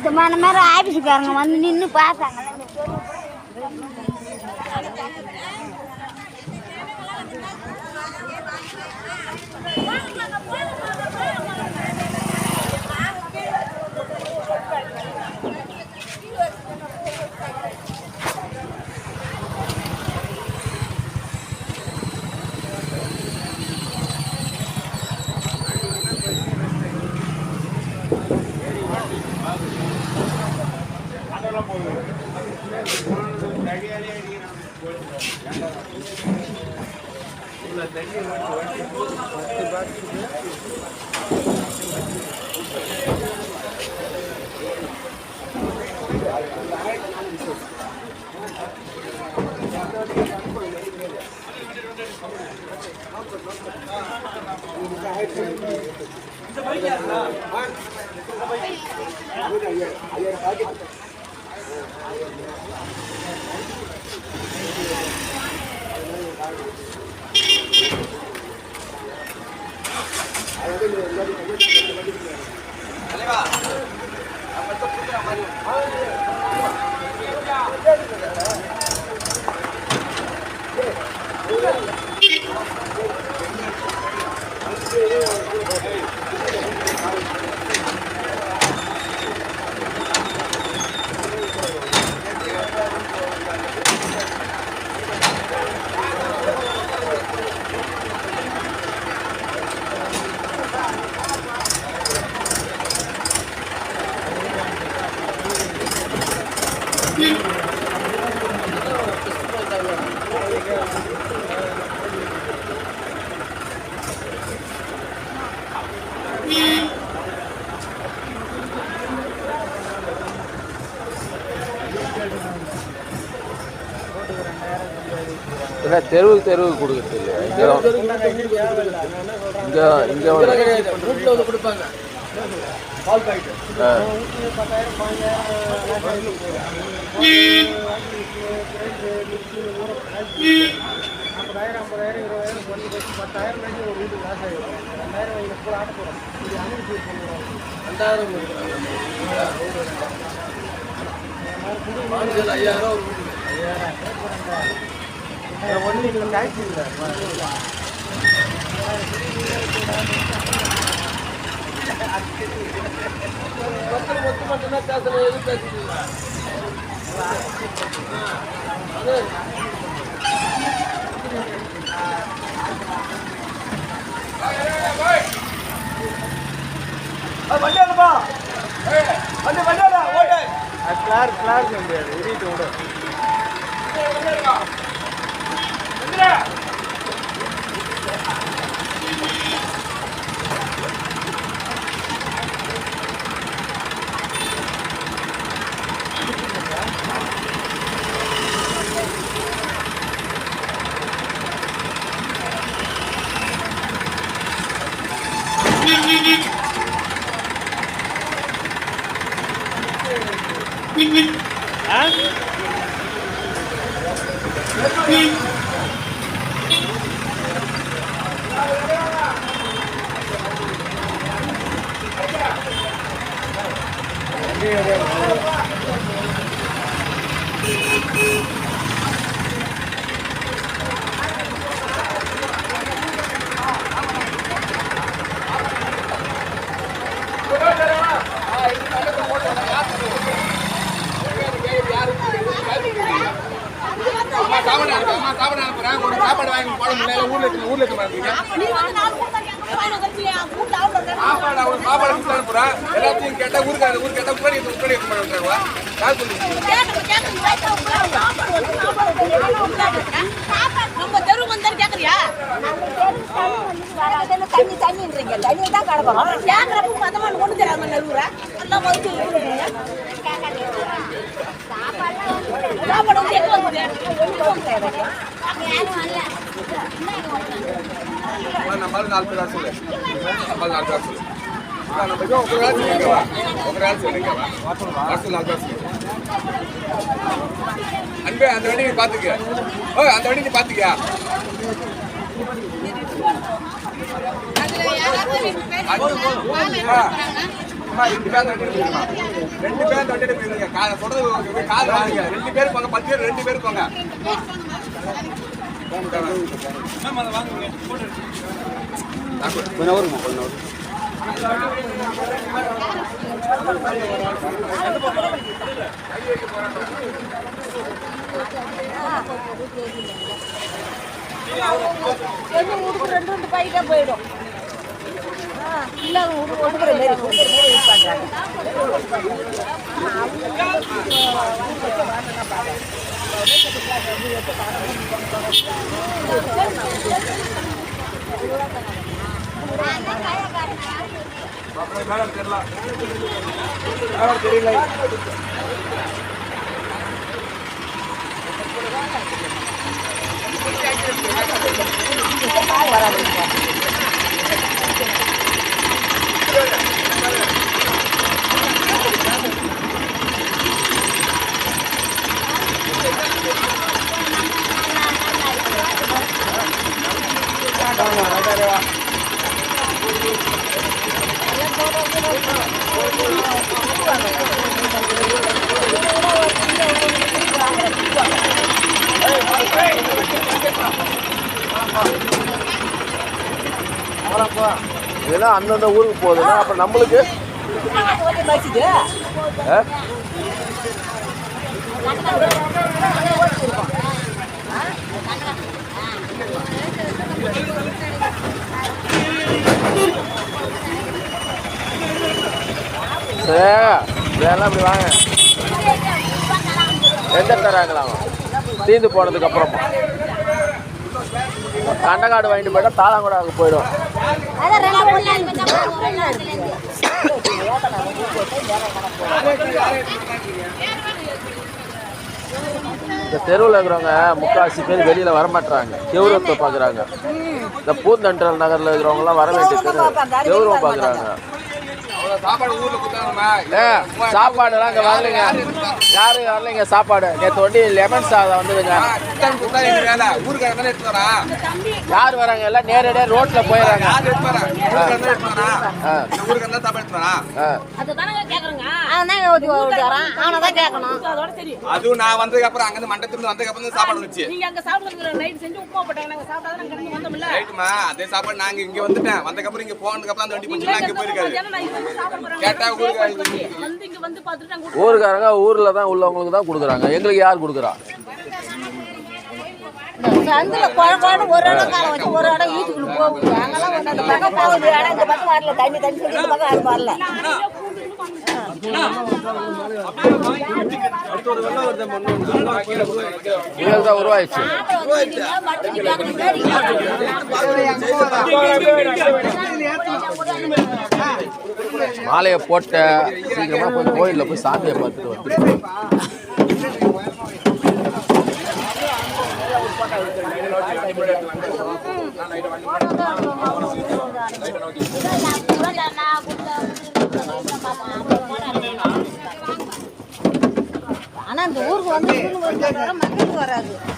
சுத்தமான மாதிரி ஆஃபீஸுக்காரங்க வந்து நின்று பார்த்தாங்க. தெருவுக்கு தெருவுக்கு கொடுக்குறது இல்லையா? இங்கே கொடுப்பாங்க. எல்லாத்தையும் கேட்டா ஊருக்கு கேட்டா நம்மளால 4 பேர் சொல்லு நம்மளால 4 பேர் சொல்லு ஒரு ஆள் சொல்லுங்க அன்பே அந்த வண்டி பாத்துக்க அந்த வண்டி பாத்துக்கியா 2 பேர் தட்டிடுமா 2 பேர் தட்டிட்டு போயிருங்க காலை சொல்றது கால் வாங்க 2 பேர் போங்க 10 பேர் 2 பேர் போங்க ரெண்டு பைக்கா போயிடும் இல்ல ஒடுக்குற மாரி தெரியல இதெல்லாம் அந்தந்த ஊருக்கு போகுதுன்னா அப்புறம் நம்மளுக்கு இதெல்லாம் இப்படி வாங்க எந்த தராங்களாம் தீர்ந்து போனதுக்கு அப்புறமா கண்டக்காடு வாங்கிட்டு போயிட்டா தாளாங்கூட அங்கே போயிடும். இந்த தெருவில் இருக்கிறவங்க முக்கால்வாசி பேர் வெளியில் வரமாட்டாங்க, கெவுரவத்தை பார்க்குறாங்க. இந்த பூந்தண்டல் நகரில் இருக்கிறவங்கலாம் வர வேண்டிய கெவுரவம் பார்க்குறாங்க. சாப்பாடுலாம் இங்கே வரலைங்க, யாரும் வரலைங்க. சாப்பாடு நேற்று ஒண்டி லெமன் சாதம் வந்துதுங்க. யார் வராங்க? எல்லாம் நேரடியாக ரோட்ல போயிடறாங்க. அதுவும் நான் வந்ததுக்கு அப்புறம் அங்க மண்டபத்துல வந்ததுக்கு அப்புறம் சாப்பாடு வந்துச்சு. அதே சாப்பாடு நாங்க இங்க வந்துட்டேன். வந்ததுக்கு அப்புறம் இங்க போனதுக்கு அப்புறம் அந்த வண்டி கொஞ்சம் அங்க போயிருக்காரு. ஊருக்காரங்க ஊர்ல தான் உள்ளவங்களுக்கு தான் கொடுக்குறாங்க, எங்களுக்கு யார் கொடுக்குறா? ஒரு இடம் காலம் வச்சு ஒரு இடம் வீட்டுக்குள்ள போகுது. அங்கெல்லாம் அந்த பக்கம் போகுது, இடம் இந்த பக்கம் வரல, தண்ணி தண்ணி சொல்லி இந்த பக்கம் யாரும் வரல. தான் உருவாயிடுச்சு. மாலையை போட்ட சீக்கிரமா போய் கோயிலில் போய் சாமியை பார்த்துட்டு வந்து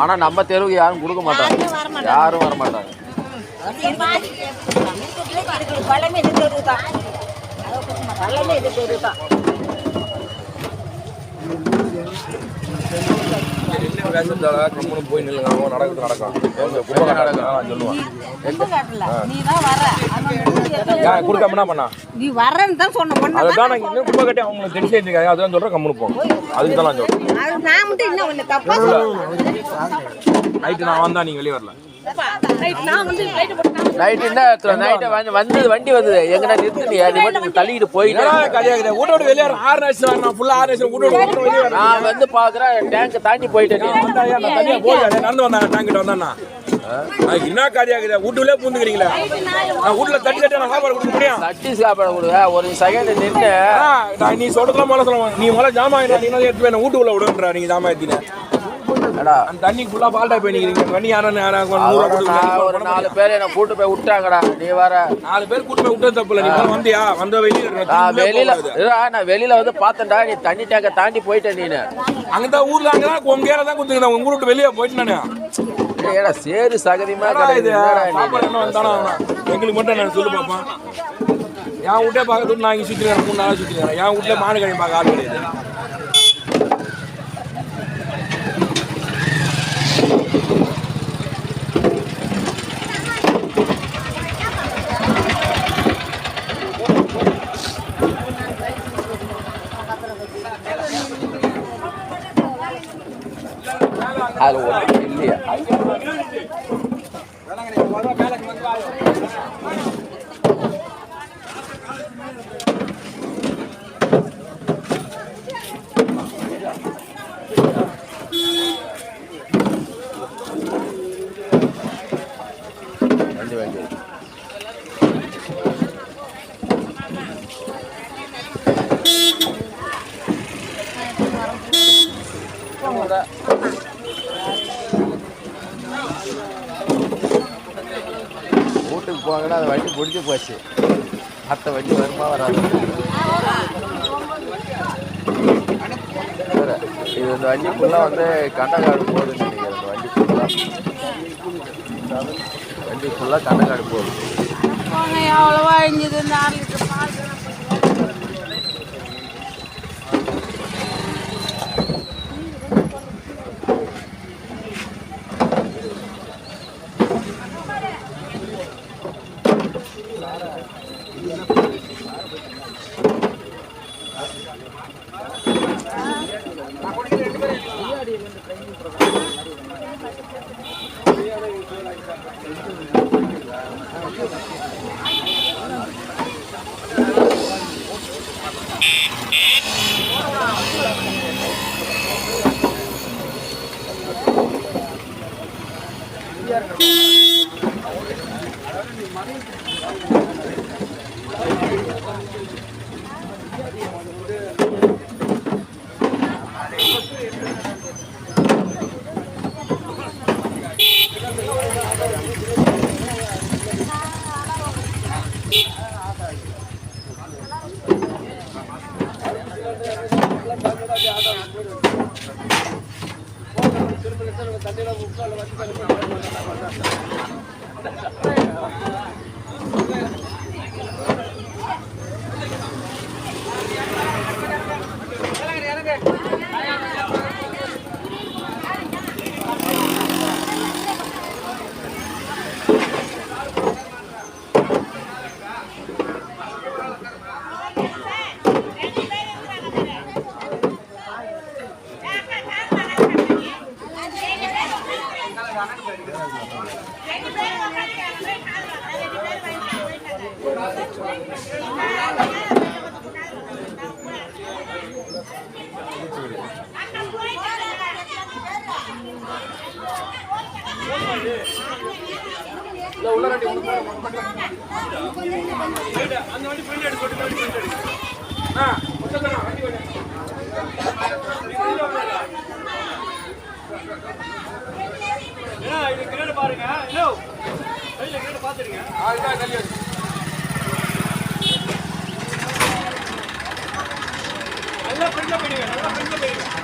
ஆனா நம்ம தெருவுக்கு யாரும் கொடுக்க மாட்டாங்க, யாரும் வர மாட்டாங்க. போய் நில்லுங்க, நடக்குது நடக்கும் கொடுக்காம என்ன பண்ணா நீ வரேன்னு தான் சொன்ன. அதுதான் நாங்க இன்னும் குப்பை கட்டி அவங்களுக்கு தெரிஞ்சு வச்சுக்காங்க. அதுதான் சொல்றேன், கம்முனு போங்க. அதுக்கு தான் நான் சொல்றேன். நான் மட்டும் இன்னும் ஒண்ணு தப்பா நைட்டு நான் வந்தா நீங்க வெளியே வரல. நைட்டு என்ன நைட்டு வந்தது வண்டி வந்தது எங்கடா நிறுத்தினியா? நீ மட்டும் தள்ளிட்டு போயிட்டு வீட்டோட வெளியே 6 நிமிஷம் வரணும். ஃபுல்லா 6 நிமிஷம் வீட்டோட வெளியே வரணும். நான் வந்து பாக்குறேன் டேங்க் தாண்டி போயிட்டேன். தனியா போய் நடந்து வந்தேன் டேங்க் வந்தேன்னா என்ன காரியாக்குது? வீட்டுக்குள்ளே பூந்துக்கிறீங்களா? நான் வீட்டுல தட்டி தட்டி நான் சாப்பாடு கொடுக்க முடியும்? தட்டி சாப்பாடு கொடுக்க ஒரு செகண்ட் நின்று நீ சொல்றதுலாம் மேல சொல்லுவேன். நீ மேல ஜாமான் நீங்க எடுத்து போய் வீட்டுக்குள்ள விடுன்றா. நீங்க ஜாமான் எடுத்தீங்க தண்ணி ஃபுல்லா பால்டா போய் நிக்கிறீங்க. தண்ணி ஒரு 4 பேர் என்ன கூட்டு போய் விட்டாங்கடா. நீ வர 4 பேர் கூட்டு போய் விட்டது தப்பு இல்லை. நீ வந்தியா? வந்த வெளியில நான் வெளியில வந்து பார்த்தேன்டா. நீ தண்ணி டேங்க தாண்டி போயிட்டேன். நீனு அங்கதான் ஊர்ல அங்கதான் உங்க தான் கொடுத்துருக்கேன். உங்க விட்டு வெளியே போயிட்டு நானே சேரு சகதியமா எங்களுக்கு மட்டும் நான் சொல்லு பாப்பா. என் வீட்டை பார்க்கறது நான் இங்கே சுற்றிக்கிறேன் 3 நாளாக சுற்றிக்கிறேன் என் வீட்டில் மாடு கழி பார்க்க ஆள் கிடையாது அது ஒன்றும் இல்லையா வண்டி வண்டி வீட்டுக்கு போங்கன்னா அந்த வண்டி முடிஞ்சு போச்சு மற்ற வண்டி வருமா வராது இது இந்த வண்டி ஃபுல்லாக வந்து கண்டக்காடு போகுதுன்னு நினைக்கிறேன் இந்த வண்டி ஃபுல்லாக கண்டக்காடு போகுது எவ்வளவா இஞ்சுது இந்த 6 லிட்டர் பால் பாருங்க பாத்துருங்க நல்லா